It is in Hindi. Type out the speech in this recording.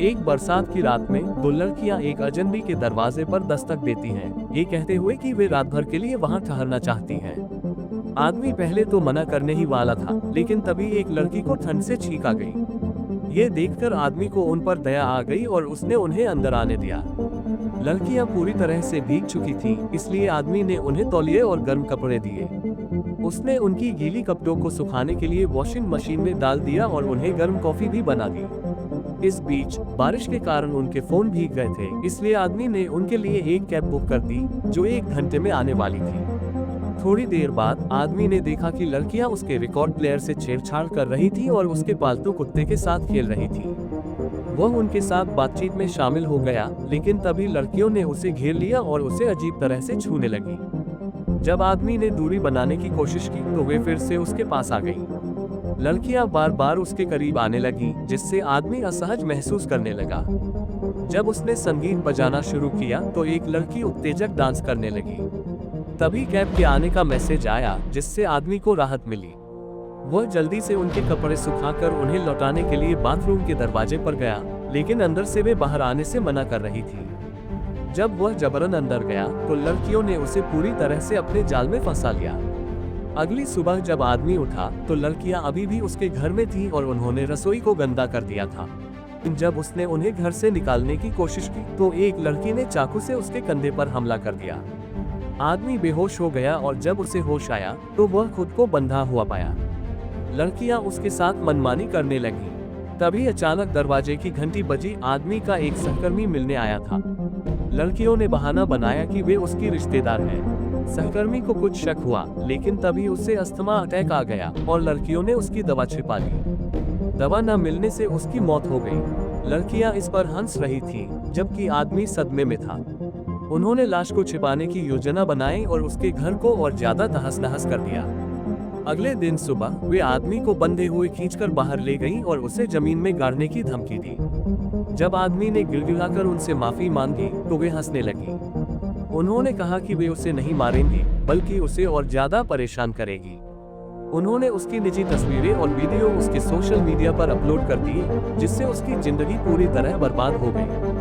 एक बरसात की रात में दो लड़कियां एक अजनबी के दरवाजे पर दस्तक देती हैं, ये कहते हुए कि वे रात भर के लिए वहां ठहरना चाहती हैं। आदमी पहले तो मना करने ही वाला था, लेकिन तभी एक लड़की को ठंड से छींक आ गई। ये देखकर आदमी को उन पर दया आ गई और उसने उन्हें अंदर आने दिया। लड़कियां पूरी तरह से भीग चुकी थीं, इसलिए आदमी ने उन्हें तौलिए और गर्म कपड़े दिए। उसने उनकी गीली कपड़ों को सुखाने के लिए वॉशिंग मशीन में डाल दिया और उन्हें गर्म कॉफी भी बना दी। इस बीच बारिश के कारण उनके फोन भीग गए थे, इसलिए आदमी ने उनके लिए एक कैब बुक कर दी, जो 1 घंटे में आने वाली थी। थोड़ी देर बाद आदमी ने देखा कि लड़कियां उसके रिकॉर्ड प्लेयर से छेड़छाड़ कर रही थी और उसके पालतू कुत्ते के साथ खेल रही थी। वह उनके साथ बातचीत में शामिल हो गया, लेकिन तभी लड़कियों ने उसे घेर लिया और उसे अजीब तरह से छूने लगी। जब आदमी ने दूरी बनाने की कोशिश की तो वे फिर से उसके पास आ गई। लड़कियां बार बार उसके करीब आने लगी, जिससे आदमी असहज महसूस करने लगा। जब उसने संगीत बजाना शुरू किया तो एक लड़की उत्तेजक डांस करने लगी। तभी कैब के आने का मैसेज आया, जिससे आदमी को राहत मिली। वह जल्दी से उनके कपड़े सुखाकर उन्हें लौटाने के लिए बाथरूम के दरवाजे पर गया, लेकिन अंदर से वे बाहर आने से मना कर रही थी। जब वह जबरन अंदर गया तो लड़कियों ने उसे पूरी तरह से अपने जाल में फंसा लिया। अगली सुबह जब आदमी उठा तो लड़कियां अभी भी उसके घर में थीं और उन्होंने रसोई को गंदा कर दिया था। जब उसने उन्हें घर से निकालने की कोशिश की तो एक लड़की ने चाकू से उसके कंधे पर हमला कर दिया। आदमी बेहोश हो गया और जब उसे होश आया तो वह खुद को बंधा हुआ पाया। लड़कियां उसके साथ मनमानी करने लगीं। तभी अचानक दरवाजे की घंटी बजी। आदमी का एक सहकर्मी मिलने आया था। लड़कियों ने बहाना बनाया कि वे उसकी रिश्तेदार हैं। सहकर्मी को कुछ शक हुआ, लेकिन तभी उसे अस्थमा अटैक आ गया और लड़कियों ने उसकी दवा छिपा ली। दवा न मिलने से उसकी मौत हो गई। लड़कियां इस पर हंस रही थीं, जबकि आदमी सदमे में था। उन्होंने लाश को छिपाने की योजना बनाई और उसके घर को और ज्यादा तहस नहस कर दिया। अगले दिन सुबह वे आदमी को बंधे हुए खींचकर बाहर ले गईं और उसे जमीन में गाड़ने की धमकी दी। जब आदमी ने गिड़गिड़ाकर उनसे माफी मांगी तो वे हंसने लगी। उन्होंने कहा कि वे उसे नहीं मारेंगी, बल्कि उसे और ज्यादा परेशान करेगी। उन्होंने उसकी निजी तस्वीरें और वीडियो उसके सोशल मीडिया पर अपलोड कर दिए, जिससे उसकी जिंदगी पूरी तरह बर्बाद हो गई।